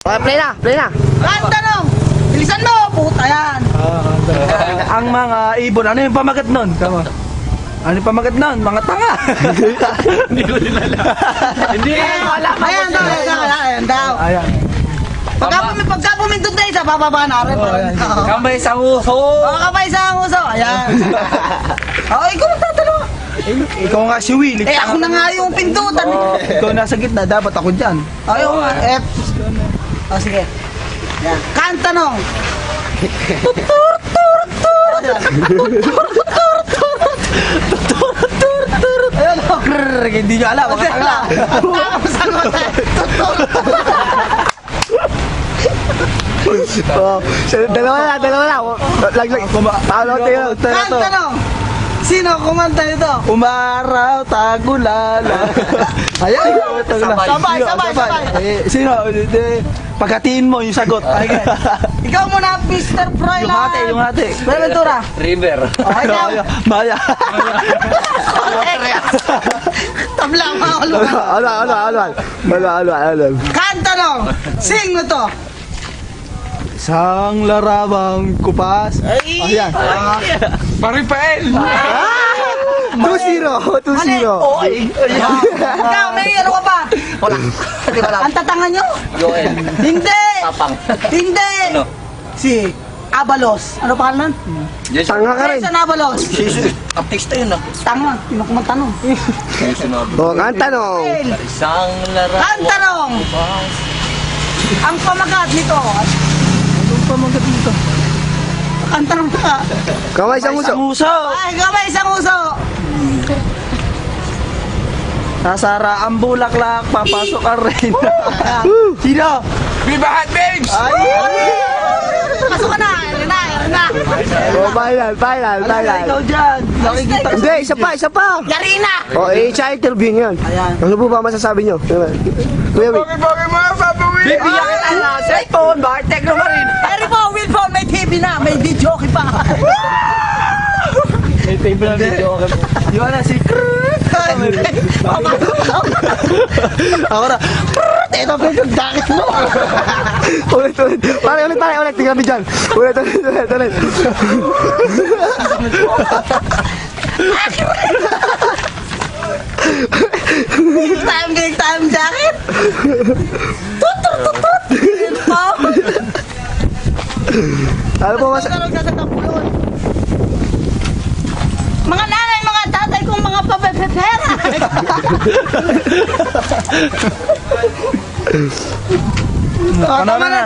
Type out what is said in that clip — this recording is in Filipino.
Okay, play na, play na. Ang tanong, bilisan mo, puta yan. Ang mga ibon, ano yung pamagat nun? Tama. Ano yung pamagat nun? Mga tanga. Hindi ko din alam. Hindi. Ayan daw, ayan daw. Ayan. Pagka pumindot na isa, bababa na rin. Kamay sa uso. Kamay sa uso, ayan. Ikaw magtatanong. Ikaw nga si Willie. Ako na nga yung pindutan. Ikaw nasa gitna, dapat ako dyan. Ayaw nga, sige. Yan. Kanta nung. Ayun, hindi nyo alam. Mga tanga. Tapos ano Dalawa na. Laglag. Paano tayo? Kanta nung. Sino kumanta nito? Umaraw, tagulala. Ayan. Sabay. Sino? Paghatiin mo yung sagot. Ikaw muna, Mr. Froylan. Yung hati. Buenaventura. River. Okay, ikaw. Maya. Tabla, mga ulo. Ano. Kanta nung. Sing mo to. Isang larawang kupas. Ayan. Paripael! 2-0. Ikaw, may ano ka ba? Wala. Di ba lang? Ang tatanga nyo? Joel. Hindi! Tapang. Hindi! Ano? Si Abalos. Ano pangalan? Tanga ka rin. Jason Abalos. Artista yun ah. Tanga, hindi mo kumantanong. O, ang tanong. Isang larawan. Kantanong! Ang pamagat nito. Anong pamagat dito? Kantanong ka. Kamay sa nguso. Uso. Ay, kamay isang uso. Sasara ang bulaklak, papasok ang reyna. Sino? Viva Hot Babes! Pasok ka na. Yan na. O, final. Ikaw dyan. Nakikita ko. Hindi, isa pa. Yari na. O, siya interview yun. Ayan. Ano po ba masasabi nyo? Kuya Vic. Bibigyan kita ng cellphone, bakit tekno ka rin? Pero po, Wilfon, may TV na. May DJ pa. May table na video. Yung na si ako na. Ito pa yung jacket mo. Ulit. Pare, tingnan mo dyan. Ulit. Time jacket. Tutut. Ano po mas... Mga nanay, mga tatay kong mga papepera. Tama na.